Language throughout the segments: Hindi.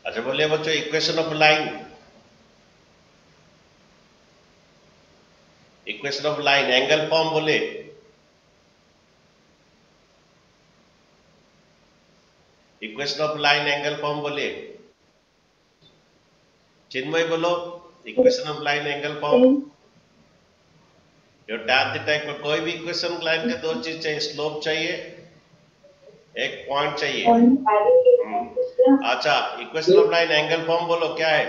अच्छा बोलिए बच्चों, equation of line, equation of line angle form बोले। Equation of line angle form बोले। चिन्मय बोलो, equation of line angle form. जो टैन थीटा इक्वल, कोई भी इक्वेशन लाइन के दो चीज चाहिए, स्लोप चाहिए, एक पॉइंट चाहिए। अच्छा, equation of line angle form बोलो क्या है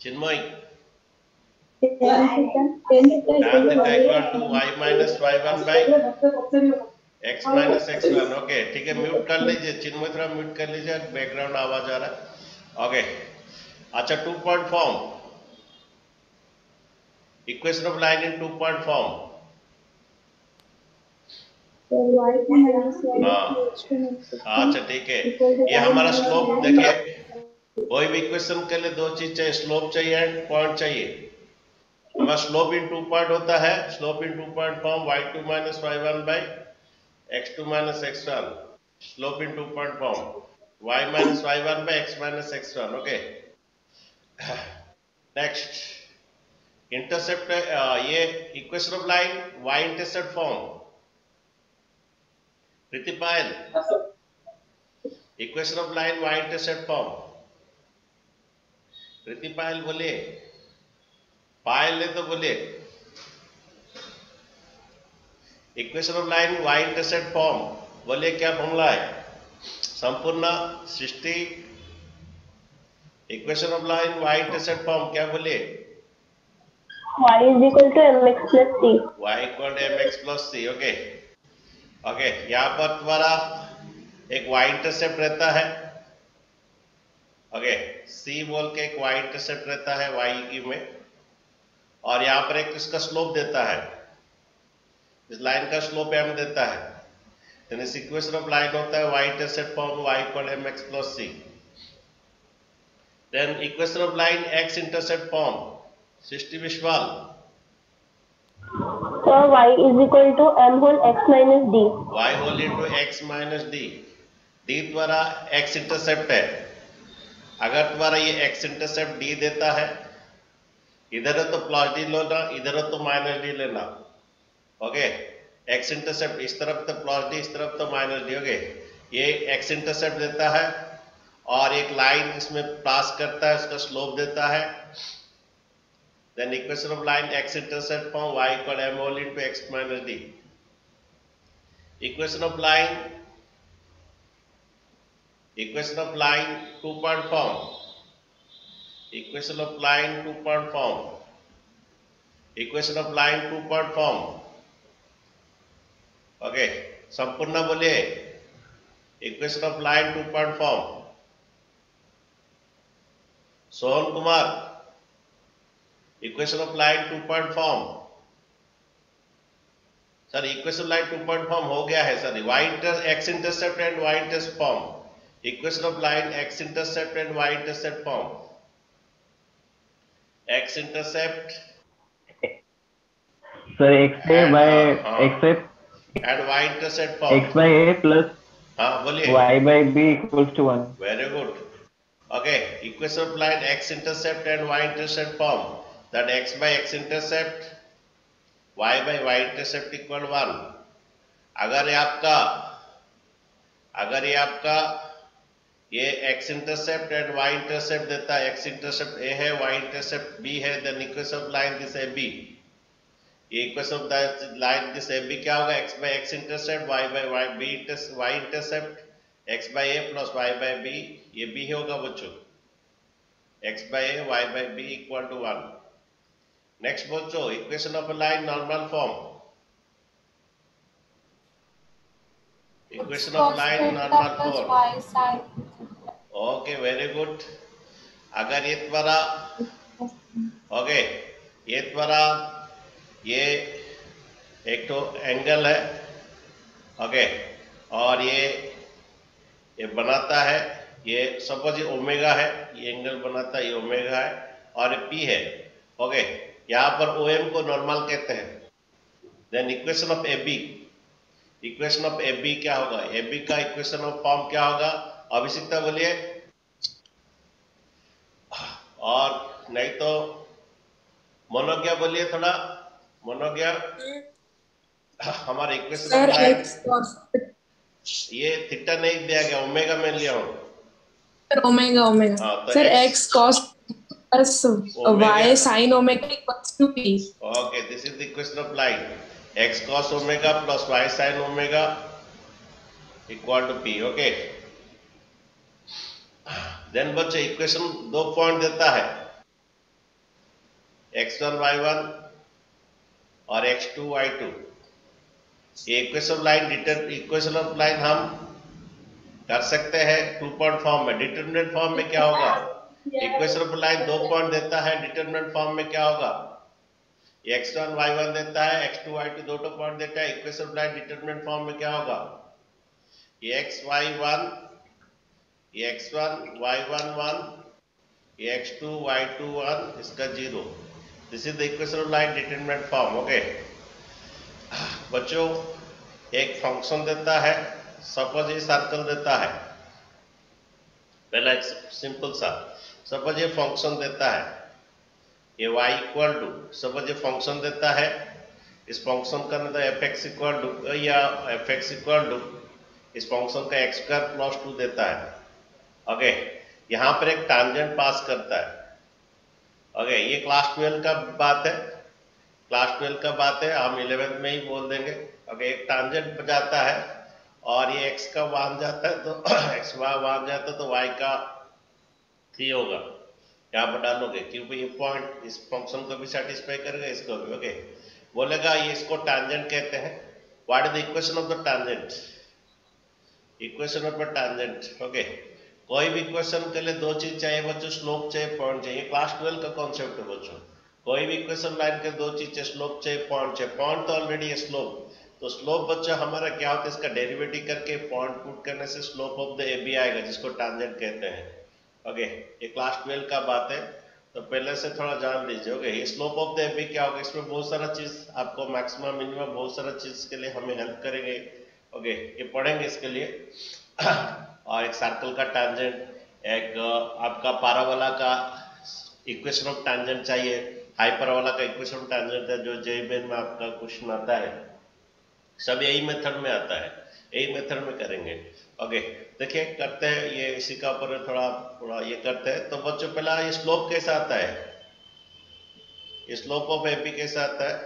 चिन्मय? tan theta equal to y minus y1 by x minus x1। Okay ठीक है, म्यूट कर लीजिए चिन्मय, थोड़ा म्यूट कर लीजिए, बैकग्राउंड आवाज आ रहा है। ओके अच्छा, 2 point form, equation of line in 2 point form. हाँ अच्छा ठीक है, ये हमारा स्लोप देखिए, कोई भी इक्वेशन के लिए दो चीज चाहिए, स्लोप चाहिए एंड पॉइंट चाहिए। हमारा स्लोप इन 2 पॉइंट होता है, slope in 2 point form y2 minus y1 by x2 minus x1, slope in 2 point form y minus y1 by x minus x1। Okay next, intercept, ये equation of line y intercept form. Pritipal, equation of line y intercept form. Pritipal बोलिए, पायल ने तो बोलिए, equation of line y intercept form बोलिए, क्या फॉर्मूला है? संपूर्ण सृष्टि, equation of line y intercept form क्या बोलिए? y is equal to mx plus c। y equal to mx plus c। Okay okay, यहाँ पर तुम्हारा एक y इंटरसेप्ट रहता है, ओके c बोल के एक y इंटरसेप्ट रहता है y की में, और यहाँ पर एक इसका स्लोप देता है, इस लाइन का स्लोप m देता है, यानी इस इक्वेशन ऑफ लाइन होता है y intercept form y equal to mx plus c। Then equation of line x intercept form, Srishti Vishwal. So y is equal to m whole x minus d। y whole into x minus d, d द्वारा x इंटरसेप्ट है, अगर तुम्हारा ये x इंटरसेप्ट d देता है, इधर है तो प्लस डी लेना, इधर है तो माइनस डी लेना। ओके, x इंटरसेप्ट इस तरफ तो प्लस डी, इस तरफ तो माइनस डी। ओके, ये x इंटरसेप्ट देता है और एक लाइन इसमें पास करता है, उसका स्लोप देता है। Then equation of line x intercept form y equal m whole into x minus d। Equation of line, equation of line 2 point form, equation of line 2 point form, equation of line 2 point form. Okay संपूर्ण बोलिए, equation of line 2 point form. Sohan Kumar, equation of line 2 point form. Sir equation line 2 point form हो गया है sir, x intercept and y intercept form, equation of line x intercept and y intercept form, x intercept sir x a by x a and y intercept form, x by a plus हाँ बोलिए, y by b equals to 1। Very good. Okay, equation of line x intercept and y intercept form, that x by x intercept, y by y intercept equal 1। अगर ये आपका ये x intercept and y intercept देता है, x इंटरसेप्ट a है, y इंटरसेप्ट b है, then equation of line this ab, ये equation of line this ab क्या होगा? x by x intercept, y by y b y intercept, x by a plus y by b, ये b होगा बच्चों, x by a y by b equal to 1। Next बच्चों, equation of line normal form, equation of line normal form. Okay very good. अगर ये तुम्हारा, ओके ये तुम्हारा ये एक तो एंगल है, ओके और ये बनाता है, ये सपोज ये ओमेगा है, ये एंगल बनाता है, ये ओमेगा है और ये पी है। ओके, यहाँ पर OM को नॉर्मल कहते हैं। Then equation of AB, equation of AB क्या होगा? AB का इक्वेशन ऑफ फॉर्म क्या होगा? अभिषिक्ता बोलिए। और नहीं तो मनोज्ञा बोलिए थोड़ा। मनोज्ञा, हमारा equation of sir line, x cos ये थीटा नहीं दिया गया, ओमेगा में लिया हूं। सर ओमेगा ओमेगा हाँ, तो sir x X cos plus omega, Y sine omega equals to P. Okay, this is the equation of line, x cos omega plus y sin omega equal to p। Okay, then बच्चे इक्वेशन 2 पॉइंट देता है, x1 y1 और x2 y2। ये इक्वेशन ऑफ लाइन हम कर सकते हैं 2 पॉइंट फॉर्म में। डिटरमिनेंट फॉर्म में क्या होगा, इक्वेशन ऑफ लाइन 2 पॉइंट देता है, डिटरमिनेंट फॉर्म में क्या होगा, x1 y1 देता है, x2 y2 दो पॉइंट देता है, equation of line determinant form में क्या होगा, ये x1 y1 1, ये x2 y2 1, इसका 0। This is the equation of line determinant form. Okay बच्चों, एक फंक्शन देता है, सपोज ये सर्कल देता है, पहला एक सिंपल सा, सपोज ये फंक्शन देता है, ये y इक्वल टू, सपोज ये फंक्शन देता है, इस फंक्शन का मतलब fx इक्वल टू या fx इक्वल टू इस फंक्शन का x स्क्वायर प्लस 2 देता है। ओके, यहाँ पर एक टांजेंट पास करता है। ओके, ये क्लास 12 का बात है, क्लास 12 का बात है, हम 11th में ही बोल देंगे। ओके, एक टांजेंट जाता है और ये x का मान जाता है, तो x मान जाता है तो y का 3 होगा, यहाँ पर डालोगे क्योंकि ये पॉइंट इस फंक्शन को भी सेटिस्फाई करेगा, इसको भी। ओके, बोलेगा ये इसको टांजेंट कहते हैं। What is the equation of the tangent, equation of the tangent. Okay, कोई भी इक्वेशन के लिए दो चीज चाहिए बच्चों, स्लोप चाहिए, पॉइंट चाहिए। क्लास 12 का कॉन्सेप्ट है बच्चों, कोई भी इक्वेशन लाइन के दो चीज चाहिए, स्लोप चाहिए, पॉइंट चाहिए। पॉइंट तो ऑलरेडी है स्लोप, तो स्लोप बच्चों हमारा क्या होता है, इसका डेरिवेटिव करके पॉइंट पुट करने से स्लोप ऑफ द AB आएगा, जिसको टांजेंट कहते हैं। ओके, ये क्लास 12 का बात है, तो पहले से थोड़ा जान लीजिए। ओके, ये स्लोप ऑफ द AB क्या होगा, इसमें बहुत सारा चीज आपको मैक्सिमम मिनिमम बहुत सारा चीज के लिए हमें हेल्प करेंगे। ओके, ये पढ़ेंगे इसके लिए। और एक सर्कल का टांजेंट, एक आपका पैराबोला का इक्वेशन ऑफ टांजेंट चाहिए, हाइपरबोला का इक्वेशन ऑफ टांजेंट है जो जेईई में आपका क्वेश्चन आता है, सब यही मेथड में आता है, यही मेथड में करेंगे। ओके, देखिए करते हैं, ये इसी का ऊपर थोड़ा ये करते हैं। तो बच्चों पहला ये स्लोप कैसा आता है, ये स्लोप ऑफ AB कैसा आता है,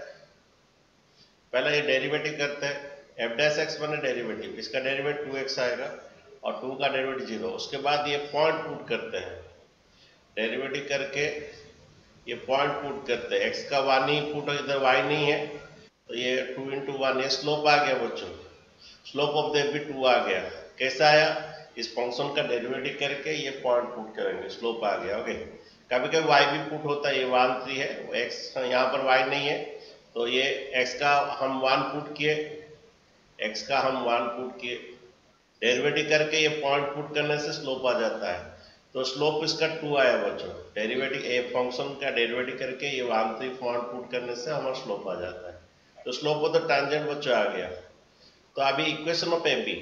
पहला ये डेरिवेटिव करते हैं, f डैश x बने डेरिवेटिव, इसका डेरिवेटिव 2x आएगा और 2 का डेरिवेटिव 0। उसके बाद ये पॉइंट पुट करते हैं, डेरिवेटिव करके ये पॉइंट पुट करते हैं, x का 1 ही पुट, इधर y नहीं है, तो ये 2 into 1, ये स्लोप आ गया बच्चों, स्लोप ऑफ द AB 2 आ गया। कैसा आया, इस फंक्शन का डेरिवेटिव करके ये पॉइंट पुट करेंगे, स्लोप आ गया। ओके, कभी कभी y भी पुट होता है, ये 1 3 है, x यहाँ पर y नहीं है, तो ये x का हम 1 पुट किए, x का हम 1 पुट किए, डेरिवेटिव करके ये पॉइंट पुट करने से स्लोप आ जाता है। तो स्लोप इसका 2 आया बच्चों, डेरिवेटिव ए फंक्शन का डेरिवेटिव करके ये 1 3 पॉइंट पुट करने से हमारा स्लोप आ जाता है। तो स्लोप ऑफ द टांजेंट बच्चों आ गया। तो अभी equation of AB,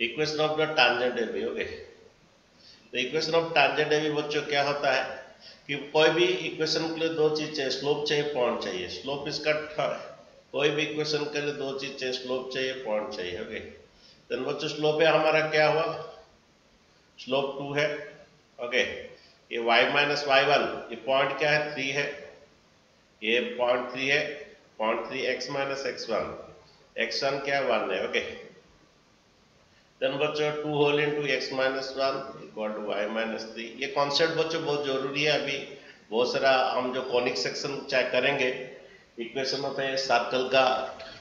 equation of the tangent AB। Okay, तो इक्वेशन ऑफ टांजेंट AB बच्चों क्या होता है कि कोई भी इक्वेशन के लिए दो चीज चाहिए, स्लोप चाहिए, पॉइंट चाहिए। स्लोप इसका कोई भी इक्वेशन के लिए दो चीज चाहिए, स्लोप चाहिए, पॉइंट चाहिए। ओके, तो बच्चों स्लोप है हमारा क्या हुआ, स्लोप 2 है। ओके, ये y माइनस y1, ये पॉइंट क्या है 3 है, ये पॉइंट 3 है, point 3 x minus x1, x1 क्या है 1 है। ओके, देन बच्चों 2 whole into x minus 1 equal to y minus 3। ये कॉन्सेप्ट बच्चों बहुत जरूरी है, अभी बहुत सारा हम जो कॉनिक सेक्शन चाहे करेंगे, इक्वेशन में सर्कल का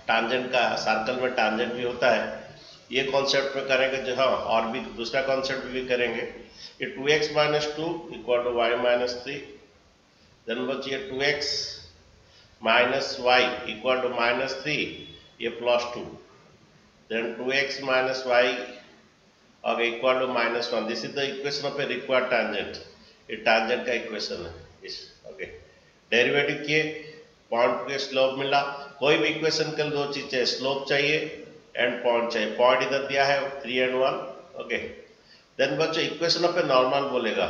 टांजेंट का, सर्कल में टांजेंट भी होता है, ये कॉन्सेप्ट में करेंगे जो, हाँ और भी दूसरा कॉन्सेप्ट भी करेंगे। ये 2x minus 2 equal to y minus 3, then बच्चे 2x minus y equal to minus 3, ये plus 2, then 2x minus y okay equal to minus 1। This is the equation of a required tangent, ये टांजेंट का इक्वेशन है इस। ओके, डेरिवेटिव किए, पॉइंट के स्लोप मिला। कोई भी इक्वेशन के लिए दो चीज चाहिए, स्लोप चाहिए एंड पॉइंट चाहिए। पॉइंट इधर दिया है 3 and 1, ओके। देन बच्चों इक्वेशन ऑफ ए नॉर्मल बोलेगा।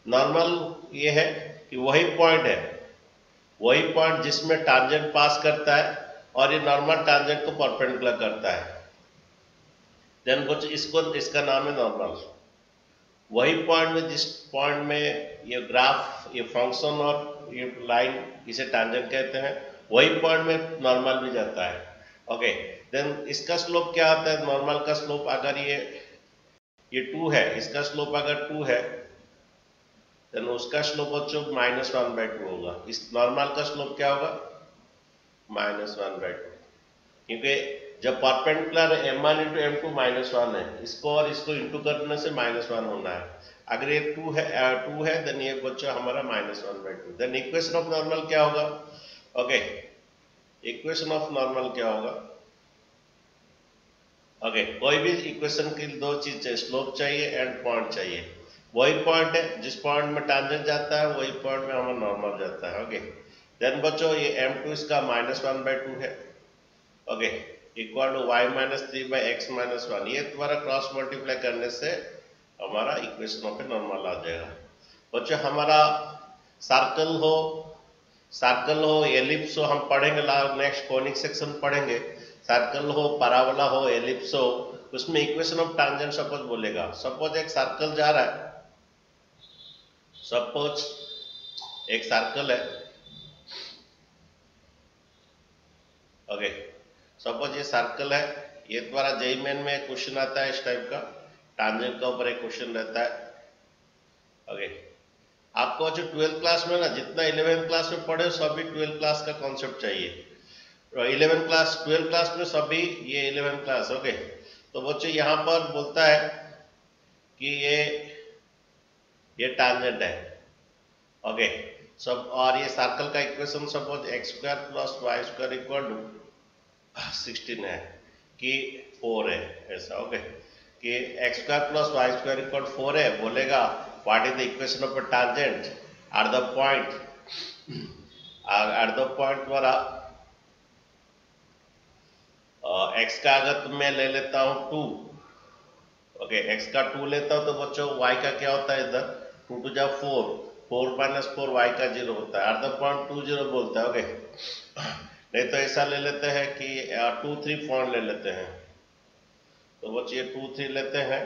नॉर्मल ये है कि वही पॉइंट जिसमें टांजेंट पास करता है और ये नॉर्मल टांजेंट को परपेंडिकुलर करता है। देन बच्चों इसका नाम है नॉर्मल। वही पॉइंट में जिस पॉइंट में ये ग्राफ, ये फंक्शन और ये लाइन इसे टांजेंट कहते हैं, वही पॉइंट में नॉर्मल भी जाता है। ओके। देन इसका स्लोप क्या होता है? नॉर्मल का स्लोप अगर ये 2 है, इसका स्लोप अगर 2 है, देन उसका स्लोप बच्चों -1/2 होगा। इस नॉर्मल का स्लोप क्या होगा? -1/2, क्योंकि जब परपेंडिकुलर m1 × m2 -1 है, इसको और इसको इंटू करने से -1 होना है। अगर ये 2 है देन ये बच्चों हमारा -1/2। देन इक्वेशन ऑफ नॉर्मल क्या होगा? ओके, इक्वेशन ऑफ नॉर्मल क्या होगा? ओके, कोई भी इक्वेशन की दो चीज चाहिए, स्लोप चाहिए एंड पॉइंट चाहिए। वही पॉइंट है जिस पॉइंट में टांजेंट जाता है, वही पॉइंट में हमारा नॉर्मल जाता है। ओके। देन बच्चों ये m2 इसका -1/2 है। Okay, equal to y - 3/x - 1। ये द्वारा क्रॉस मल्टीप्लाई करने से हमारा इक्वेशन ऑफ ए नॉर्मल आ जाएगा। बच्चों हमारा सर्कल हो, एलिप्स हो, हम पढ़ेंगे नेक्स्ट कोनिक सेक्शन पढ़ेंगे। सर्कल हो, पैराबोला हो, एलिप्स हो, उसमें इक्वेशन ऑफ टांजेंट सपोज बोलेगा। सपोज एक सर्कल जा रहा है, सपोज एक सर्कल है। ओके, सपोज ये सर्कल है, ये द्वारा जेईई मेन में क्वेश्चन आता है इस टाइप का, टांजेंट का ऊपर एक क्वेश्चन रहता है। ओके, आपको जो 12th क्लास में ना जितना 11th क्लास में पढ़े सभी 12th क्लास का कॉन्सेप्ट चाहिए। 12th क्लास में सभी ये 11th क्लास। ओके, तो बच्चों यहाँ पर बोलता है कि ये टांजेंट है। ओके, सब और ये सर्कल का इक्वेशन सपोज x² + y² = 16 है कि 4 है ऐसा। ओके, कि x² + y² = 4 है, बोलेगा what is the equation of a tangent at the point द्वारा x का अगर मैं ले लेता हूँ 2, ओके, x का 2 लेता हूँ तो बच्चों y का क्या होता है इधर? 2 × 2 = 4, 4 - 4 y का 0 होता है। एट द पॉइंट 2 0 बोलता है। ओके, नहीं तो ऐसा ले लेते हैं कि 2 3 पॉइंट ले लेते हैं। तो बच्चों ये 2 3 लेते हैं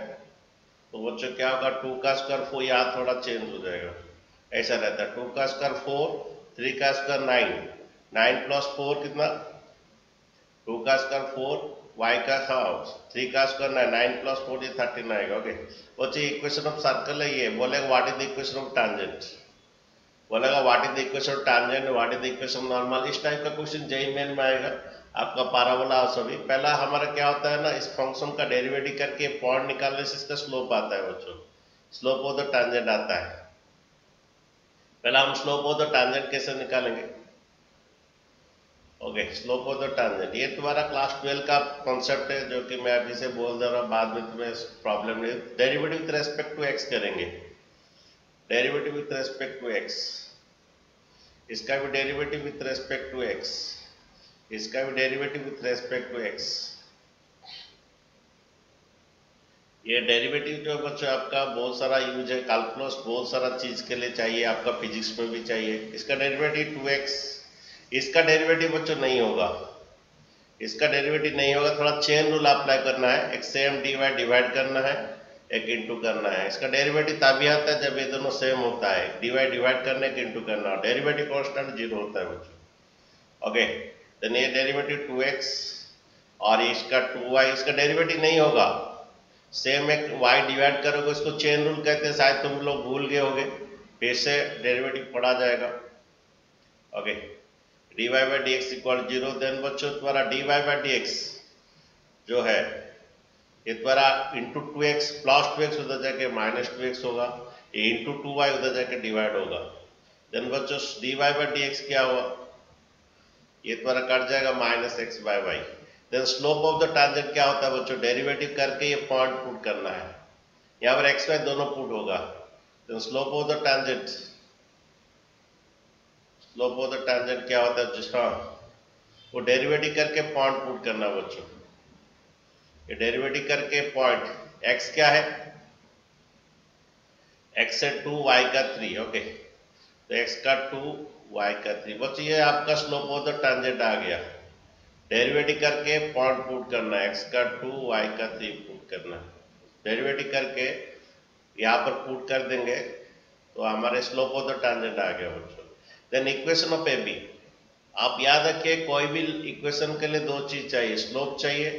तो बच्चों क्या होगा? 2 का स्क्वायर 4, यहाँ थोड़ा चेंज हो जाएगा, ऐसा रहता है। 2 का स्क्वायर 4, 3 का स्क्वायर 9, 9 + 4 कितना? 2 का स्क्वायर 4, y का 3 का स्क्वायर 9, 9 + 4 ये 13 आएगा। ओके, बच्चे इक्वेशन ऑफ सर्कल है ये। बोलेगा what is the equation of tangent, बोलेगा what is the equation of tangent, what is the equation normal. इस टाइप का क्वेश्चन जेईई मेन में आएगा आपका। पैराबोला सभी पहला हमारा क्या होता है ना, इस फंक्शन का डेरिवेटिव करके पॉइंट निकालने से इसका स्लोप आता है बच्चों, स्लोप ऑफ द टांजेंट आता है। पहला हम स्लोप ऑफ द टांजेंट कैसे निकालेंगे? Okay, slope of the tangent ये तुम्हारा क्लास 12 का कॉन्सेप्ट है, जो कि मैं अभी से बोल दे रहा हूँ, बाद में तुम्हें प्रॉब्लम नहीं। Derivative with respect to x करेंगे, derivative with respect to x, इसका भी derivative with respect to x, इसका भी derivative with respect to x। ये डेरिवेटिव जो बच्चों आपका बहुत सारा यूज है, कैलकुलस बहुत सारा चीज के लिए चाहिए, आपका फिजिक्स में भी चाहिए। इसका डेरिवेटिव 2x, इसका डेरिवेटिव बच्चों नहीं होगा, इसका डेरिवेटिव नहीं होगा। थोड़ा चेन रूल अप्लाई करना है, एक सेम डिवाइड करना है, एक इंटू करना है। इसका डेरिवेटिव तभी आता है जब ये दोनों सेम होता है, डिवाइड करने के इंटू करना, डेरिवेटिव कांस्टेंट 0 होता है बच्चों। ओके, देन ये डेरिवेटिव 2x और इसका 2y, इसका डेरिवेटिव नहीं होगा। सेम एक y डिवाइड करोगे, उसको चेन रूल कहते हैं, शायद तुम लोग भूल गए होगे, फिर से डेरिवेटिव पढ़ा जाएगा। Okay, dy/dx = 0। देन बच्चों द्वारा dy/dx जो है ये द्वारा इंटू 2x प्लस 2x उधर जाके -2x होगा, ये इंटू 2y उधर जाके डिवाइड होगा। देन बच्चों dy/dx क्या हुआ? ये द्वारा कट जाएगा -x/y। Then slope of the tangent क्या होता है बच्चों? डेरिवेटिव करके ये पॉइंट पुट करना है, यहाँ पर x y दोनों पुट होगा। Then slope of the tangent, slope of the tangent क्या होता है? जिस वो डेरिवेटिव करके पॉइंट पुट करना बच्चों, ये डेरिवेटिव करके पॉइंट x क्या है, x है 2 y का 3, ओके। तो x का 2 y का 3, बच्चों ये आपका स्लोप ऑफ द टांजेंट आ गया। डेरिवेटिव करके पॉइंट पुट करना है, x का 2 y का 3 पुट करना है। डेरिवेटिव करके यहाँ पर पुट कर देंगे तो हमारे स्लोप ऑफ द टांजेंट आ गया बच्चों। Then equation of A B, आप याद रखिए कोई भी इक्वेशन के लिए दो चीज चाहिए, स्लोप चाहिए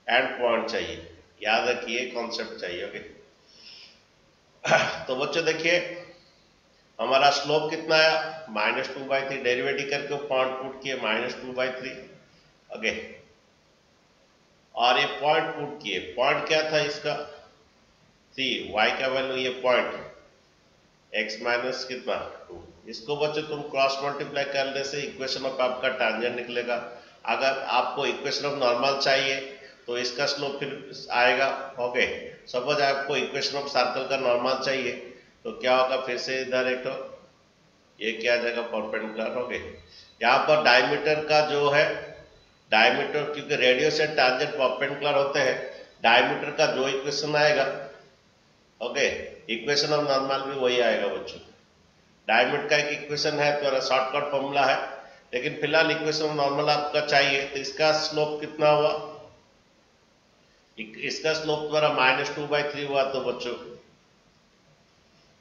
एंड पॉइंट चाहिए, याद रखिए कॉन्सेप्ट चाहिए, ओके। तो बच्चों देखिए हमारा स्लोप कितना आया, -2/3, डेरिवेटिव करके पॉइंट पुट किए -2/3, ओके। और ये पॉइंट पुट किए, पॉइंट क्या था इसका 3, y का वैल्यू ये पॉइंट x माइनस कितना 2, इसको बच्चों तुम क्रॉस मल्टीप्लाई करने से इक्वेशन ऑफ आपका टांजेंट निकलेगा। अगर आपको इक्वेशन ऑफ नॉर्मल चाहिए तो इसका स्लोप फिर आएगा, ओके। सपोज आपको इक्वेशन ऑफ सर्कल का नॉर्मल चाहिए तो क्या होगा, फिर से इधर एक तो ये क्या आ जाएगा परपेंडिकुलर, ओके। यहाँ पर डायमीटर का जो है, डायमीटर क्योंकि रेडियस से टांजेंट परपेंडिकुलर होते हैं, डायमीटर का जो इक्वेशन आएगा, ओके, इक्वेशन ऑफ नॉर्मल भी वही आएगा बच्चों। डायमीटर का एक इक्वेशन है, तो शॉर्टकट फॉर्मूला है, लेकिन फिलहाल इक्वेशन ऑफ नॉर्मल आपका चाहिए। तो इसका स्लोप कितना हुआ, इसका स्लोप द्वारा -2/3 हुआ, तो बच्चों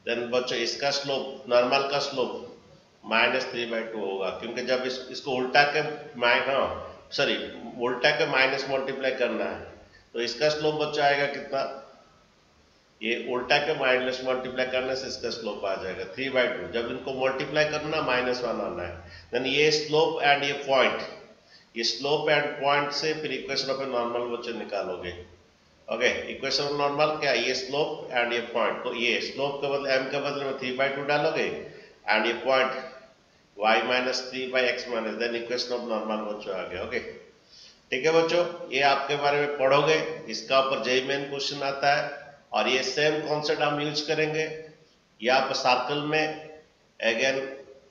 देन बच्चों इसका स्लोप नॉर्मल का स्लोप -3/2 होगा, क्योंकि जब इसको उल्टा के उल्टा के माइनस मल्टीप्लाई करना है तो इसका स्लोप बच्चा आएगा कितना, ये उल्टा के माइनस मल्टीप्लाई करने से इसका स्लोप आ जाएगा 3/2। जब इनको मल्टीप्लाई करना -1 आना है, देन ये स्लोप एंड ये पॉइंट, ये स्लोप एंड पॉइंट से फिर इक्वेशन ऑफ ए नॉर्मल बच्चे निकालोगे, ओके। इक्वेशन ऑफ नॉर्मल क्या, ये स्लोप एंड ये पॉइंट, तो ये स्लोप के बदले m के बदले में 3/2 डालोगे एंड ये point y minus 3/x minus, then equation of normal बच्चों आ गया, ओके। ठीक है बच्चों, ये आपके बारे में पढ़ोगे, इसका ऊपर जेईई मेन क्वेश्चन आता है और ये सेम कॉन्सेप्ट हम यूज करेंगे यहाँ पर सर्कल में, अगेन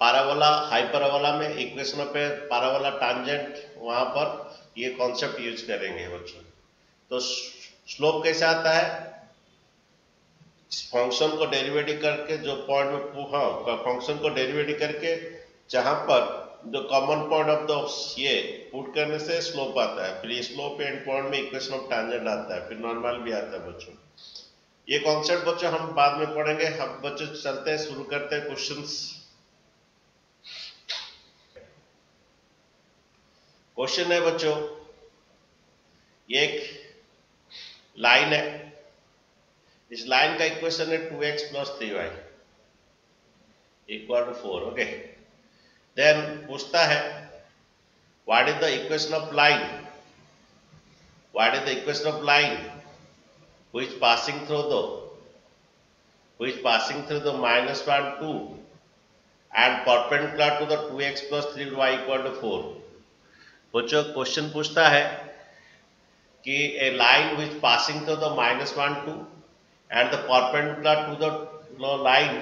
पैराबोला हाइपरबोला में इक्वेशन ऑफ पैराबोला टांजेंट, वहां पर ये कॉन्सेप्ट यूज करेंगे बच्चों। तो स्लोप कैसे आता है, फंक्शन को डेरिवेटिव करके जो पॉइंट में फंक्शन को डेरिवेटिव करके जहां पर जो कॉमन पॉइंट ऑफ द ये पुट करने से स्लोप आता है, फिर ये स्लोप एंड पॉइंट में इक्वेशन ऑफ टांजेंट आता है, फिर नॉर्मल भी आता है बच्चों। ये कॉन्सेप्ट बच्चों हम बाद में पढ़ेंगे, हम बच्चों चलते हैं, शुरू करते हैं क्वेश्चंस। क्वेश्चन है बच्चों, ये एक लाइन है, इस लाइन का इक्वेशन है 2x + 3y = 4, ओके। देन पूछता है what is the equation of line, what is the equation of line which passing through the -1 2 and perpendicular to the 2x + 3y = 4। बच्चों क्वेश्चन पूछता है कि a line which passing through the -1 2 and the perpendicular to the line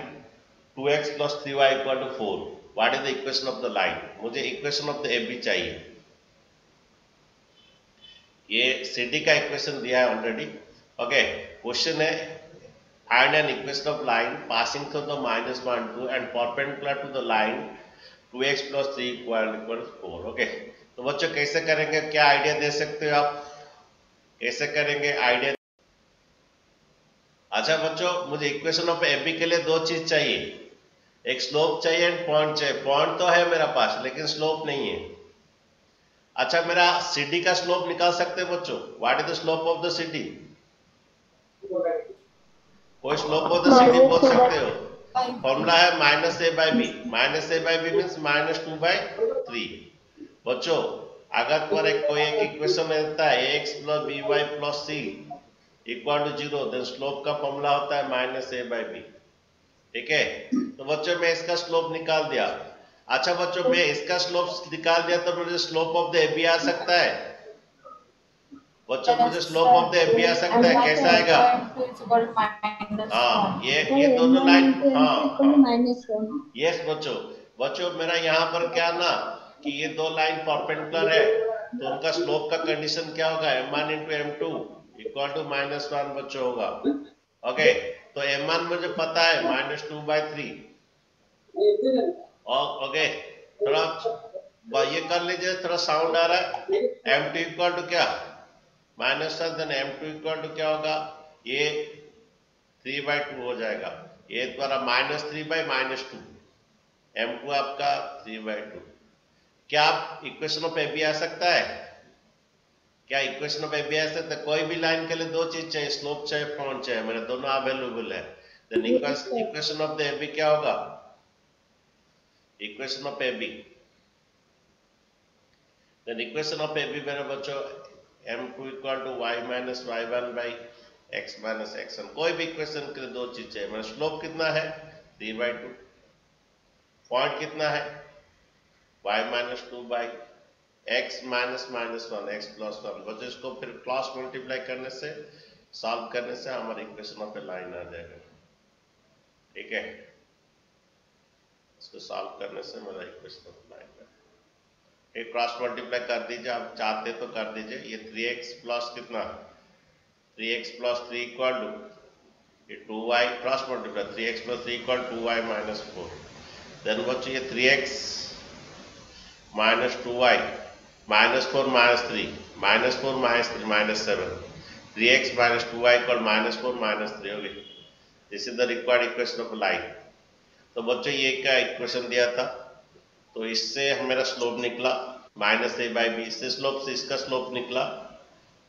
2x + 3y = 4, what is the equation of the line। मुझे इक्वेशन ऑफ द AB चाहिए, ये CD का इक्वेशन दिया है ऑलरेडी, ओके। क्वेश्चन है find an equation of line passing through the -1 2 and perpendicular to the line 2x + 3 = 4, okay. तो बच्चों कैसे करेंगे, क्या आइडिया दे सकते हो आप, कैसे करेंगे आइडिया। अच्छा बच्चों, मुझे इक्वेशन ऑफ AB के लिए दो चीज चाहिए, एक स्लोप चाहिए एंड पॉइंट चाहिए। पॉइंट तो है मेरा पास लेकिन स्लोप नहीं है। अच्छा, मेरा CD का स्लोप निकाल सकते हैं बच्चों, what is the slope of the CD, कोई स्लोप ऑफ द CD बोल सकते हो। फॉर्मूला है -a/b, -a/b मींस -2/3। बच्चों अगर पर कोई एक इक्वेशन मिलता है ax + by + c = 0, then slope का फॉर्मूला होता है -a/b, ठीक है। तो बच्चों मैं इसका स्लोप निकाल दिया। अच्छा बच्चों, मैं इसका स्लोप निकाल दिया तो मुझे स्लोप ऑफ द AB आ सकता है बच्चों, मुझे स्लोप ऑफ द AB आ सकता है, कैसा आएगा, हाँ ये दोनों लाइन, यस बच्चों। बच्चों मेरा यहाँ पर क्या ना कि ये दो लाइन परपेंडिकुलर है, तो उनका स्लोप का कंडीशन क्या होगा, m1 into m2 equal to -1 बच्चों होगा। ओके, तो m1 मुझे पता है -2/3। ओके, थोड़ा ये कर लीजिए, थोड़ा साउंड आ रहा है। m2 इक्वल टू क्या, -1, देन m2 इक्वल टू क्या होगा, ये 3/2 हो जाएगा। ये द्वारा -3/-2, m2 आपका 3/2। क्या आप इक्वेशन ऑफ एबी आ सकता है, क्या इक्वेशन ऑफ एबी आ सकता है? कोई भी लाइन के लिए दो चीज चाहिए, स्लोप चाहिए, पॉइंट चाहिए, मेरे दोनों अवेलेबल है। Then equation of the AB क्या होगा, equation of AB, then equation of AB मेरे बच्चों m2 equal to y minus y1 by x minus x1। कोई भी इक्वेशन के लिए दो चीज चाहिए, मेरा स्लोप कितना है 3/2, पॉइंट कितना है y minus 2 by x minus -1 x plus 1। बच्चों इसको फिर क्रॉस मल्टीप्लाई करने से, सॉल्व करने से हमारी इक्वेशन ऑफ ए लाइन आ जाएगा। ठीक है, इसको सॉल्व करने से मेरा इक्वेशन ऑफ लाइन है। एक क्रॉस मल्टीप्लाई कर दीजिए, आप चाहते तो कर दीजिए। ये 3x प्लस कितना, 3x प्लस 3 इक्वल टू ये 2y, cross multiply 3x plus 3 equal 2y minus 4। Then बच्चों ये 3x minus 2y -4 -3 -4 -3 -7, 3x minus 2y equal -4 -3 होगी। This is the required equation of line. तो बच्चों ये क्या इक्वेशन दिया था, तो इससे मेरा स्लोप निकला -a/b, इससे स्लोप से इसका स्लोप निकला,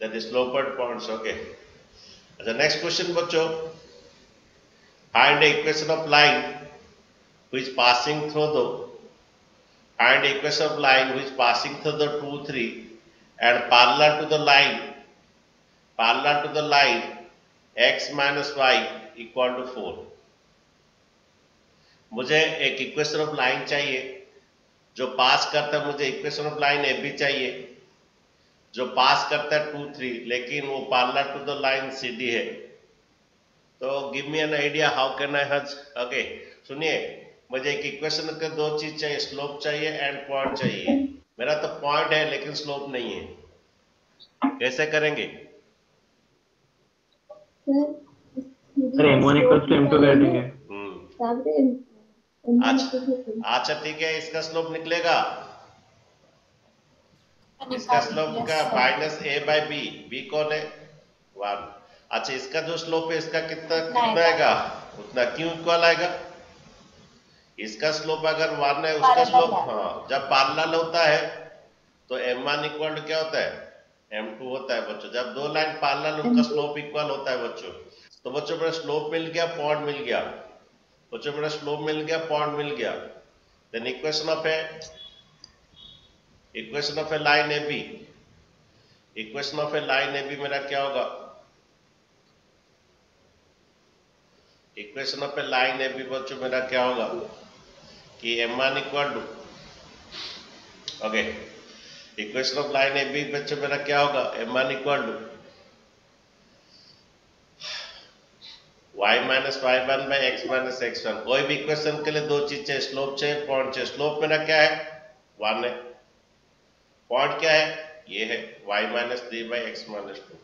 that is slope eight points. Okay, अच्छा नेक्स्ट क्वेश्चन बच्चों, find the equation of line which passing through the, find the equation of line which passing through the 2 3 and parallel to the line x minus y equal to 4। मुझे एक इक्वेशन ऑफ लाइन चाहिए जो पास करता है, मुझे equation of line A B चाहिए जो पास करता है 2 3, लेकिन वो parallel to the line C D है। तो give me an idea how can I हज। ओके सुनिए, मुझे एक इक्वेशन के दो चीज चाहिए, स्लोप चाहिए एंड पॉइंट चाहिए। मेरा तो पॉइंट है लेकिन स्लोप नहीं है, कैसे करेंगे? Sir m1 equals to m2 कर देंगे। अच्छा ठीक है, इसका स्लोप निकलेगा, इसका स्लोप का -a/b, b कौन है 1। अच्छा इसका जो स्लोप है इसका कितना आएगा, उतना क्यों इक्वल आएगा, इसका स्लोप अगर 1 है उसका स्लोप, हाँ जब पैरेलल होता है तो m1 इक्वल टू क्या होता है m2 होता है बच्चों। जब दो लाइन पैरेलल उनका स्लोप इक्वल होता है बच्चों। तो बच्चों मेरा स्लोप मिल गया, पॉइंट मिल गया, बच्चों मेरा स्लोप मिल गया, पॉइंट मिल गया। Then equation of a line A B, equation of a line A B मेरा क्या होगा, equation of a line A B बच्चों मेरा क्या होगा कि m1 equal to, okay equation of line A B बच्चों मेरा क्या होगा m1 equal to y minus y1 by x minus x1। कोई भी इक्वेशन के लिए दो चीज चाहिए, स्लोप चाहिए, पॉइंट चाहिए। स्लोप मेरा क्या है 1 है, पॉइंट क्या है ये है y minus 3 by x minus 2।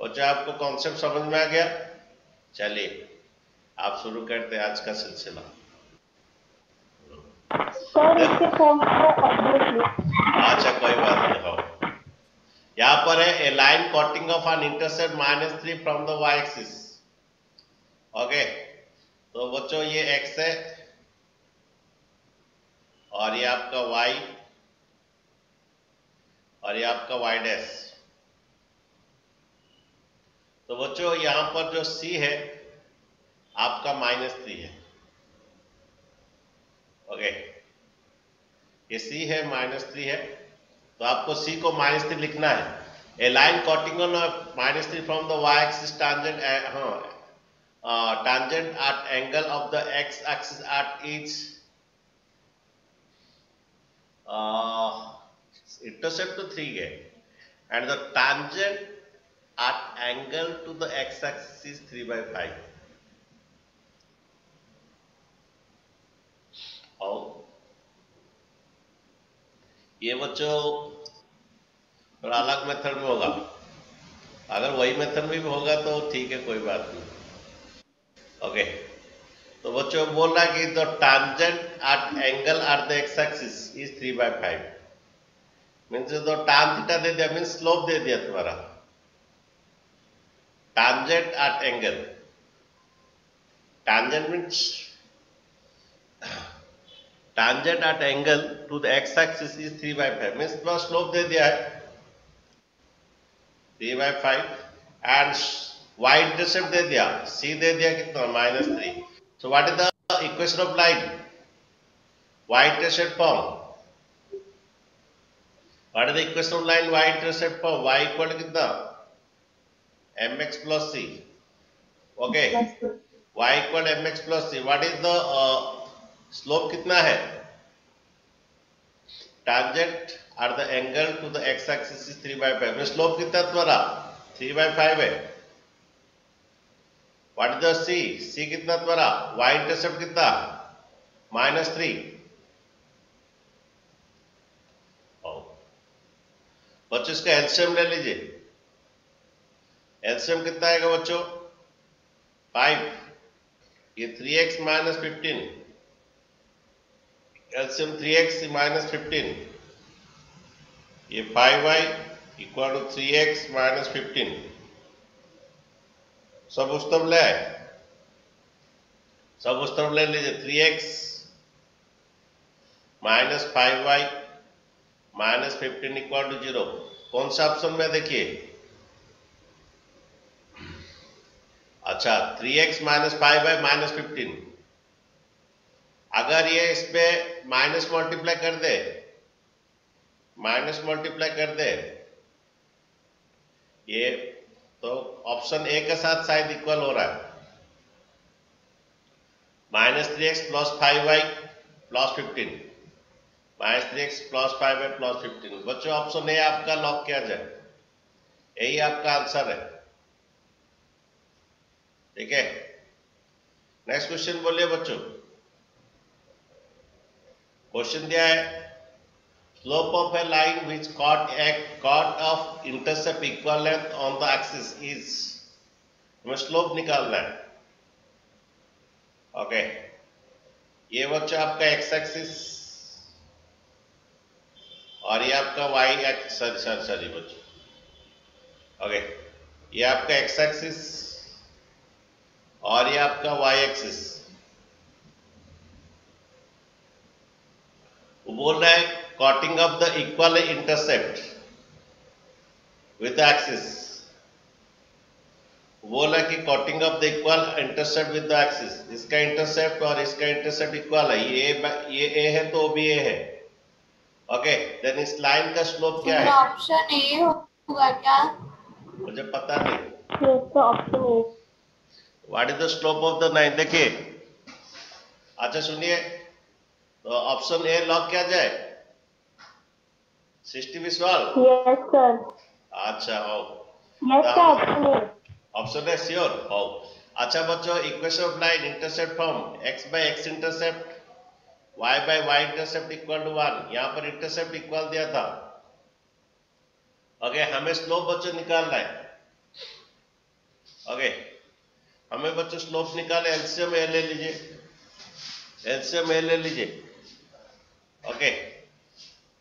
और जो आपको कॉन्सेप्ट समझ में आ गया, चलिए आप शुरू करते हैं आज का सिलसिला। अच्छा कोई बात नहीं, हो यहाँ पर है a line cutting off an intercept -3 from the y axis. Okay तो बच्चों ये x है और ये आपका y और ये आपका y डैश। तो बच्चों यहां पर जो c है आपका -3 है। ओके ये c है -3 है, तो आपको c को -3 लिखना है। A line cutting on -3 from the y axis tangent, tangent at angle of the x axis at each intercept to 3 है, and the tangent at angle to the x axis is 3/5। और ये बच्चों और अलग मेथड में होगा। अगर वही मेथड में भी होगा तो ठीक है, कोई बात नहीं। ओके, तो बच्चों बोल रहा है कि the tangent at angle at the x axis is 3/5। Means तो tan थीटा दे दिया, मीन्स स्लोप दे दिया तुम्हारा। Tangent at angle, tangent means tangent at angle to the x axis is 3/5, means तुम्हारा स्लोप दे दिया है 3/5 एंड y इंटरसेप्ट दे दिया, c दे दिया कितना -3। So what is the equation of line? y intercept form, what is the equation of line y intercept form? y equal कितना mx plus c। Okay, y equal mx plus c। What is the slope कितना है? Tangent at the angle to the x axis is 3/5 में स्लोप कितना तुम्हारा 3/5 है। What is the c? c कितना तुम्हारा? y इंटरसेप्ट कितना -3। बच्चों इसका एलसीएम ले लीजिए। एलसीएम कितना आएगा बच्चों? 5। ये 3x - 15, एलसीएम 3x - 15, ये 5y इक्वल टू 3x - 15। सब उस तरफ ले आए, सब उस तरफ ले लीजिए। 3x - 5y - 15 equal to 0। कौन सा ऑप्शन में देखिए? अच्छा, 3x - 5y - 15। अगर ये इस पे माइनस मल्टीप्लाई कर दे, माइनस मल्टीप्लाई कर दे ये, तो ऑप्शन ए के साथ शायद इक्वल हो रहा है। -3x + 5y + 15, -3x + 5y + 15। बच्चों ऑप्शन ए आपका लॉक किया जाए, यही आपका आंसर है। ठीक है, नेक्स्ट क्वेश्चन बोलिए बच्चों। क्वेश्चन दिया है slope of a line which cut off intercept equal length on the axis is. हमें स्लोप निकालना है। ओके, ये बच्चों आपका एक्स एक्सिस और ये आपका वाई एक्सिस, सॉरी बच्चों। ओके, ये आपका एक्स एक्सिस और ये आपका वाई एक्सिस। वो बोल रहा है coating of the equal intercept with axis. बोला कि coating of the equal intercept with the axis. इसका इंटरसेप्ट और इसका इंटरसेप्ट इक्वल है, ये ए है तो भी ए है। ओके, देन इस लाइन का स्लोप क्या है? ऑप्शन ए होगा क्या? मुझे पता नहीं। Yes, the option is. What is the slope of the line? देखिए, अच्छा सुनिए, तो ऑप्शन ए लॉक किया जाए। 60 विश्वाल। Yes, sir. अच्छा हो, Yes, sir, option is. Option है श्योर हो। अच्छा बच्चों, equation of line intercept form x/x intercept y/y intercept equal to 1। यहां पर इंटरसेप्ट इक्वल दिया था। ओके, हमें स्लोप बच्चों निकालना है। ओके, हमें बच्चों स्लोप निकाले। एलसीएम ए ले लीजिए, एलसीएम ए ले लीजिए। ओके,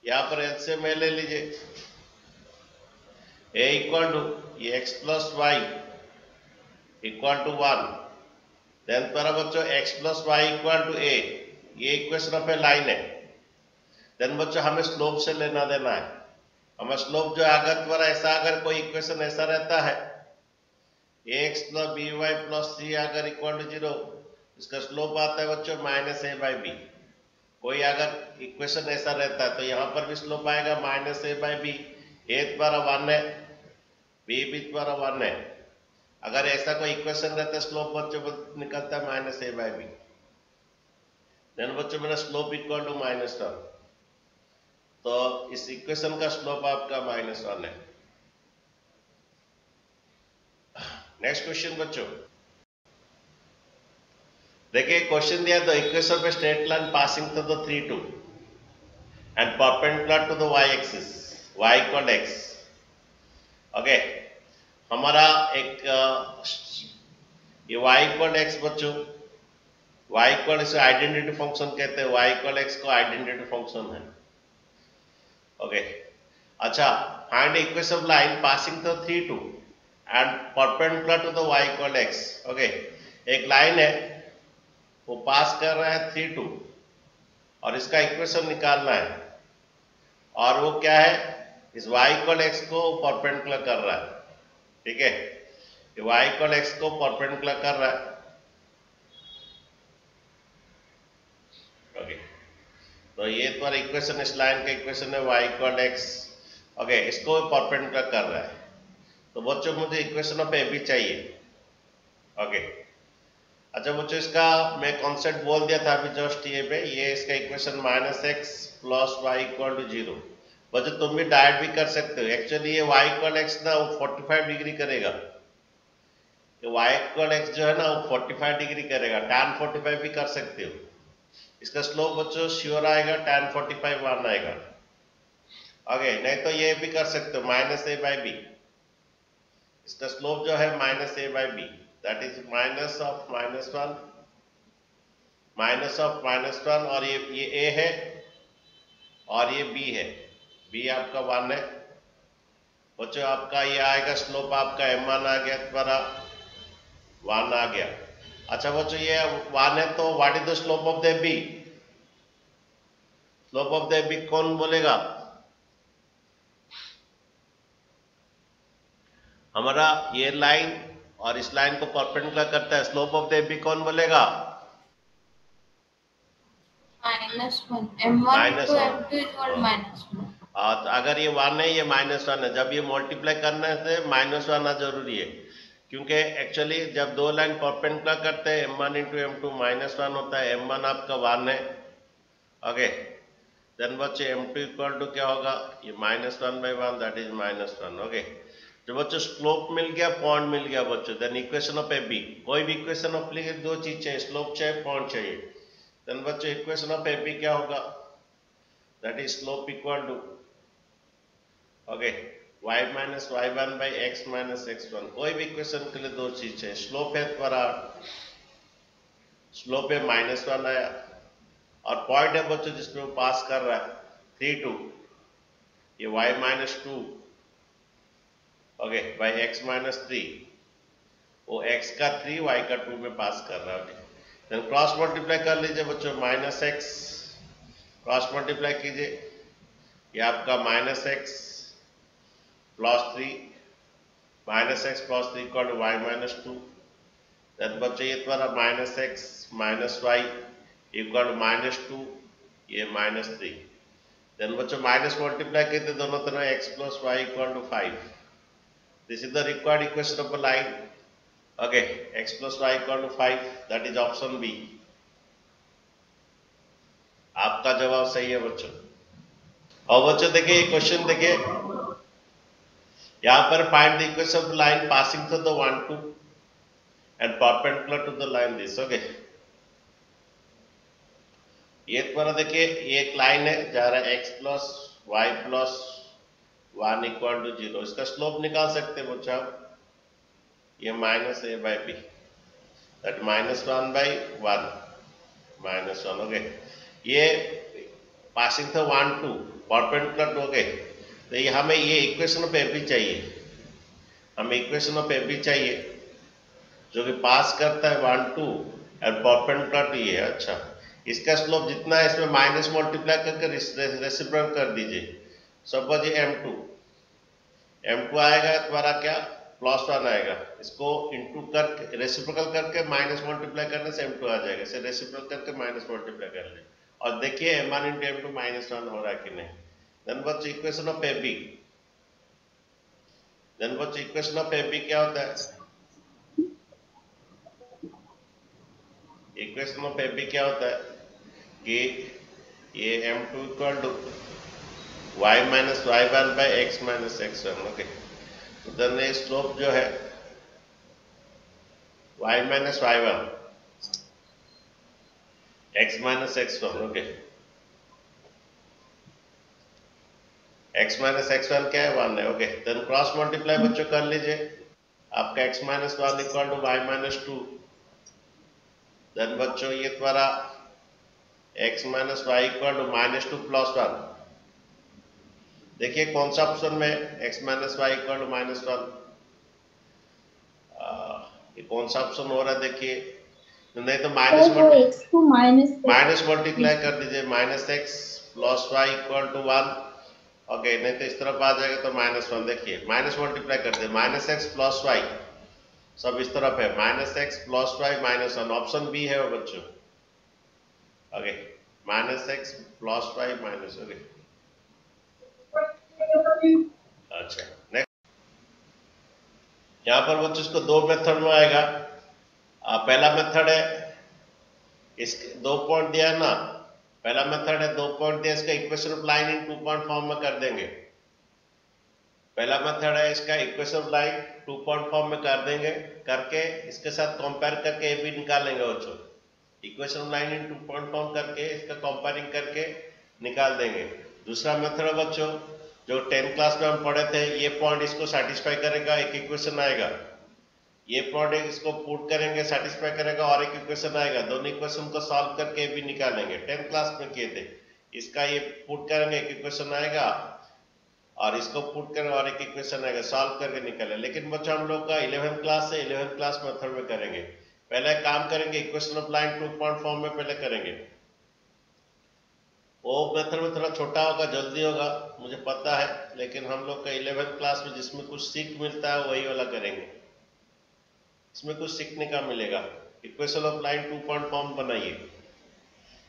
यहां पर एलसीएम ए ले लीजिए। a इक्वल टू ये x + y equal to 1। Then पर बच्चों x + y equal to a, ये इक्वेशन ऑफ ए लाइन है। देन बच्चों हमें स्लोप से लेना देना है। हमें स्लोप जो अगर तुम्हारा ऐसा, अगर कोई इक्वेशन ऐसा रहता है ax + by + c अगर इक्वल टू 0, इसका स्लोप आता है बच्चों -a/b। कोई अगर इक्वेशन ऐसा रहता है तो यहाँ पर भी स्लोप आएगा -a/b। a तुम्हारा 1 है, b भी तुम्हारा 1 है। अगर ऐसा कोई इक्वेशन रहता है, स्लोप बच्चों निकलता है -a/b। देन बच्चों मेरा स्लोप इक्वल टू -1। तो इस इक्वेशन का स्लोप आपका -1 है। नेक्स्ट क्वेश्चन बच्चों देखिए, क्वेश्चन दिया तो इक्वेशन पे straight line passing through the 3, 2 and perpendicular to the y axis, y equal x। Okay, हमारा एक ये y इक्वल एक्स बच्चों, y इक्वल इसे आइडेंटिटी फंक्शन कहते हैं, y इक्वल एक्स को आइडेंटिटी फंक्शन है। ओके, अच्छा, find equation of line passing the 3 2 and perpendicular to the y equal X. Okay, एक लाइन है वो पास कर रहा है 3 2 और इसका इक्वेशन निकालना है, और वो क्या है, इस y इक्वल एक्स को परपेंडिकुलर कर रहा है। ठीक है, ये y इक्वल एक्स को परपेंडिकुलर कर रहा है। ओके, तो ये तुम्हारा इक्वेशन, इस लाइन का इक्वेशन है y इक्वल एक्स। ओके, इसको परपेंडिकुलर कर रहा है, तो बच्चों मुझे इक्वेशन ऑफ ए बी चाहिए। ओके, अच्छा बच्चों, इसका मैं कॉन्सेप्ट बोल दिया था अभी जस्ट ये पे, ये इसका equation minus x plus Y equal to 0। बच्चों तुम भी डायरेक्ट भी कर सकते हो। एक्चुअली ये y इक्वल एक्स ना वो 45 डिग्री करेगा, ये y इक्वल एक्स जो है ना वो 45 डिग्री करेगा, tan 45 भी कर सकते हो। इसका स्लोप बच्चों श्योर आएगा tan 45 वन आएगा। ओके, नहीं तो ये भी कर सकते हो माइनस ए बाई बी, इसका स्लोप जो है minus A by B, that is minus of minus one, और ये ए है और ये बी है, बी आपका 1 है। बच्चों आपका ये आएगा स्लोप आपका m1 आ गया, तुम्हारा 1 आ गया। अच्छा बच्चों, ये 1 है तो what is the slope of the B? Slope of the B कौन बोलेगा? हमारा ये लाइन और इस लाइन को परपेंडिकुलर करता है, स्लोप ऑफ द बी कौन बोलेगा? -1 m1 to m2 इक्वल -1। तो अगर ये 1 है, ये -1 है, जब ये मल्टीप्लाई करने से -1 आना जरूरी है, क्योंकि एक्चुअली जब दो लाइन परपेंडिकुलर करते हैं m1 इंटू m2 -1 होता है, m1 आपका 1 है। ओके, देन बच्चे m2 इक्वल टू क्या होगा, ये -1/1 दैट इज -1। ओके, जो बच्चों स्लोप मिल गया, पॉइंट मिल गया बच्चों, then equation of A B, कोई भी इक्वेशन ऑफ लिए दो चीज चाहिए, स्लोप चाहिए, पॉइंट चाहिए। देन बच्चों इक्वेशन ऑफ ए बी क्या होगा, that is slope equal to okay y minus Y one by x minus x one. कोई भी इक्वेशन के लिए दो चीज चाहिए, स्लोप है तुम्हारा, स्लोप है -1 आया, और पॉइंट है बच्चों जिसमें वो पास कर रहा है 3 2, ये y minus 2 okay by x minus 3, वो x का 3 y का 2 में पास कर रहा है। ओके, देन क्रॉस मल्टीप्लाई कर लीजिए बच्चों, माइनस एक्स क्रॉस मल्टीप्लाई कीजिए, ये आपका minus x plus 3 minus x plus 3 equal to Y minus 2। Then बच्चों ये तुम्हारा minus x minus Y equal to -2, ये -3। देन बच्चों माइनस मल्टीप्लाई करते दोनों तरफ, x plus Y equal to 5। This is the required equation of a line. Okay, x plus Y equal to 5, that is option B. आपका जवाब सही है बच्चों। और बच्चों देखिए क्वेश्चन देखिए, यहां पर find the equation of line passing through the 1 2 and perpendicular to the line this. Okay, ये तुम्हारा देखिए ये एक लाइन है जा रहा है x plus y plus 1 equal to 0, इसका स्लोप निकाल सकते हैं बच्चों आप, ये minus A by B, that -1/1 -1। Okay, ये पासिंग था 1 2 परपेंडिकुलर टू। ओके, तो ये हमें ये इक्वेशन ऑफ ए बी चाहिए, हमें इक्वेशन ऑफ ए बी चाहिए जो कि पास करता है 1 2 और परपेंडिकुलर टू ये। अच्छा, इसका स्लोप जितना है इसमें माइनस मल्टीप्लाई करके रेसिप्रोकल कर दीजिए। सपोज ये m2 आएगा तुम्हारा क्या +1 आएगा, इसको इंटू करके रेसिप्रोकल करके माइनस मल्टीप्लाई करने से m2 आ जाएगा, इसे रेसिप्रोकल करके माइनस मल्टीप्लाई कर ले और देखिए m1 इंटू m2 -1 हो रहा है कि नहीं। देन बच्चों equation of A B, then बच्चों इक्वेशन ऑफ ए बी क्या होता है, इक्वेशन ऑफ ए बी क्या होता है कि ये m2 equal to y minus Y one by x minus x one. Okay, तो देन ये स्लोप जो है y minus Y one x minus x one. Okay, x minus x one क्या है 1 है। ओके, देन क्रॉस मल्टीप्लाई बच्चों कर लीजिए। आपका x minus one equal to Y minus two. Then बच्चों ये द्वारा x minus Y equal to minus two plus one. देखिए कौन सा ऑप्शन में x minus Y equal to minus one, ये कौन सा ऑप्शन हो रहा है देखिए। नहीं तो माइनस मल्टीप्लाई कर दीजिए, minus x plus Y equal to one. Okay, नहीं तो इस तरफ आ जाएगा तो माइनस वन। देखिए माइनस मल्टीप्लाई कर दे, माइनस एक्स प्लस वाई सब इस तरफ है, minus x plus y minus one, option B है वो बच्चों। Okay, minus x plus y minus. Okay, अच्छा नेक्स्ट यहाँ पर बच्चों इसको दो मेथड में आएगा। पहला मेथड है, इसके 2 पॉइंट दिया है ना, पहला मेथड है 2 पॉइंट दिया, इसका equation of line in 2 point form में कर देंगे। पहला मेथड है इसका equation of line 2 point form में कर देंगे, करके इसके साथ कंपेयर करके ए बी निकालेंगे बच्चों। Equation of line in 2 point form करके इसका कंपेयरिंग करके निकाल देंगे। दूसरा मेथड है बच्चों जो 10th क्लास में हम पढ़े थे, ये पॉइंट इसको सेटिस्फाई करेगा, एक इक्वेशन आएगा, ये पॉइंट इसको पुट करेंगे सेटिस्फाई करेगा और एक इक्वेशन आएगा, दोनों इक्वेशन को सॉल्व करके भी निकालेंगे। 10th क्लास में किए थे। इसका ये पुट करेंगे, एक इक्वेशन आएगा और इसको पुट करेंगे और एक इक्वेशन आएगा, सॉल्व करके निकालें। लेकिन बच्चों हम लोग का 11th क्लास से 11th क्लास मेथड में करेंगे। पहले काम करेंगे equation of line 2 point form में पहले करेंगे। वो मेथड में थोड़ा छोटा होगा, जल्दी होगा मुझे पता है, लेकिन हम लोग का 11th क्लास में जिसमें कुछ सीख मिलता है वही वाला करेंगे, इसमें कुछ सीखने का मिलेगा। Equation of line 2 point form बनाइए।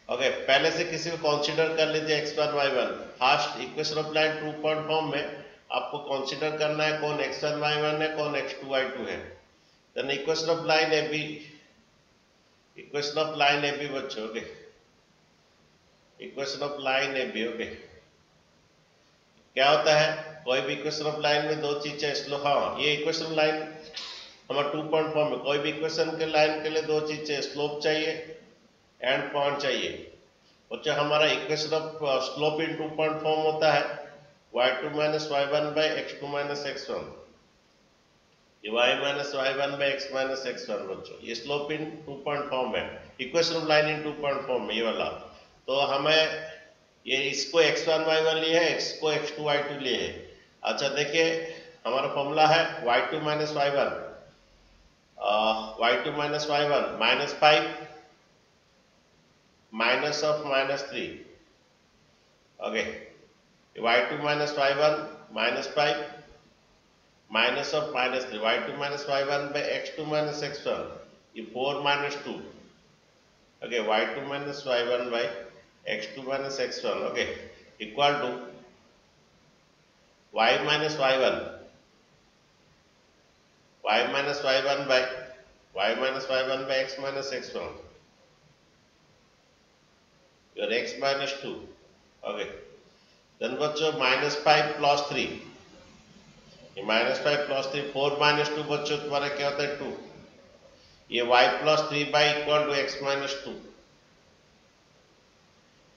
ओके, पहले से किसी को कंसीडर कर लीजिए x1 y1। First equation of line 2 point form में आपको कंसीडर करना है कौन x1 y1 है, कौन x2 y2 है। Then equation of line A B, equation of line A B बच्चों। Okay, equation of line A B. Okay, क्या होता है, कोई भी इक्वेशन ऑफ लाइन में दो चीजें स्लो, हाँ ये इक्वेशन ऑफ लाइन हमारा 2 पॉइंट फॉर्म में कोई भी इक्वेशन के लाइन के लिए दो चीजें, स्लोप चाहिए एंड पॉइंट चाहिए। बच्चों हमारा equation of slope in 2 point form होता है y2 minus y1 by x2 minus x1, ये y minus y1 by x minus x1 बच्चों, ये स्लोप इन 2 पॉइंट फॉर्म है, equation of line in 2 point form में ये वाला। तो हमें ये इसको x1 y1 लिए है, इसको x2 y2 लिए है। अच्छा देखिए हमारा फॉर्मूला है y2 minus y1, y2 minus y1 minus 5 minus of minus 3। Okay, y2 minus y1 minus 5 minus of minus 3, y2 minus y1 by x2 minus x1, ये 4 minus 2। Okay, y2 minus y1 by x2 minus x1, okay, equal to y minus y1 by x minus x1, your x minus 2। Okay, then बच्चों माइनस 5 प्लस 3, ये माइनस 5 प्लस 3, 4 माइनस 2 बच्चों तुम्हारा क्या होता है 2, ये y plus 3 by equal to x minus 2।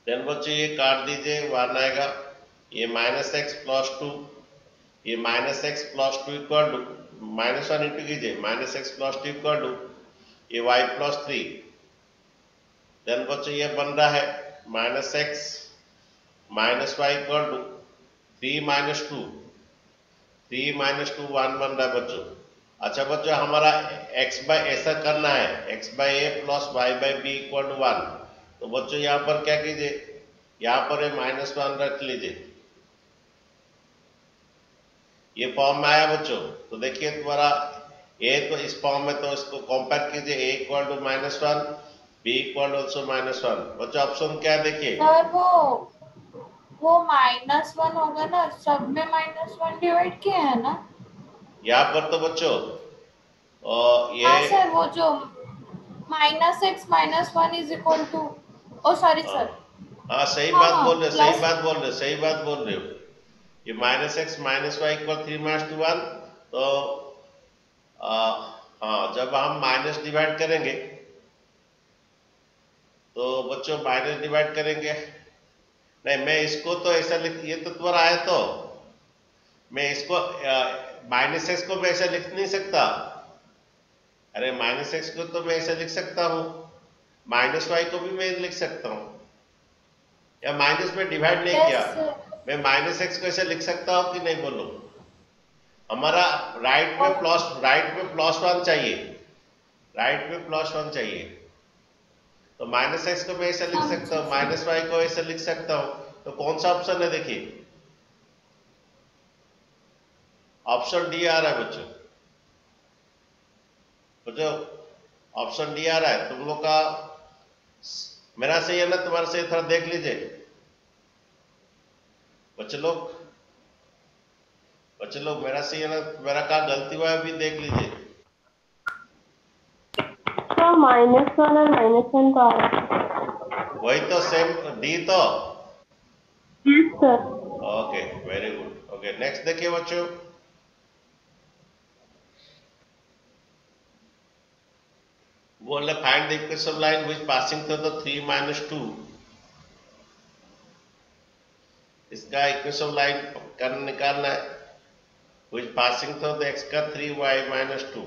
Then बच्चों ये काट दीजिए, 1 आएगा, ये माइनस एक्स प्लस 2, ये minus x plus 2 equal to minus 1 into कीजिए, minus x plus 2 equal to ये y प्लस 3। देन बच्चों ये बन रहा है minus x minus Y equal to 3 minus 2, 3 minus 2 1 बन रहा है बच्चों। अच्छा बच्चों हमारा x बाय ऐसा करना है, x by a plus y by b equal to 1। तो बच्चों यहाँ पर क्या कीजिए, यहाँ पर माइनस 1 रख लीजिए, ये फॉर्म में आया बच्चों। तो देखिए तुम्हारा ए तो इस फॉर्म में, तो इसको कंपेयर कीजिए, A equal to minus 1, B equal also minus 1। बच्चों ऑप्शन क्या है देखिए, सर वो माइनस 1 होगा ना, सब में माइनस 1 डिवाइड किया है ना यहाँ पर। तो बच्चों ये हाँ सर, वो जो minus x minus 1 is equal to, oh sorry sir, हाँ सही हाँ, बात बोल रहे, प्लस- सही बात बोल रहे, सही बात बोल रहे हो। ये minus x minus Y equal 3 minus 2 1। तो हाँ जब हम माइनस डिवाइड करेंगे तो बच्चों माइनस डिवाइड करेंगे, नहीं मैं इसको तो ऐसा लिख, ये तो तुम्हारा आया तो मैं इसको माइनस एक्स को मैं ऐसे लिख नहीं सकता। अरे माइनस एक्स को तो मैं ऐसे लिख सकता हूं, माइनस वाई को भी मैं लिख सकता हूं, या माइनस में डिवाइड नहीं किया, मैं माइनस एक्स को ऐसे लिख सकता हूं कि नहीं बोलो? हमारा राइट में प्लस वन चाहिए, राइट में प्लस वन चाहिए, तो माइनस एक्स को मैं ऐसे लिख सकता हूँ, माइनस वाई को ऐसे लिख सकता हूँ। तो कौन सा ऑप्शन है? देखिए ऑप्शन डी आ रहा है बच्चों, ऑप्शन डी आ रहा है। तुम लोग का मेरा सही है ना, तुम्हारा सही? थोड़ा देख लीजिए बच्चे लोग मेरा सही है ना, मेरा कहाँ गलती हुआ है अभी देख लीजिए। सर -1 और -1 तो आ रहा है। वही तो सेम डी तो। Yes sir. Okay very good. Okay next देखिए बच्चों, बोले find the equation line which passing through the 3 - 2। इसका इक्वेशन लाइन निकालना है, which passing through the x का 3y - 2।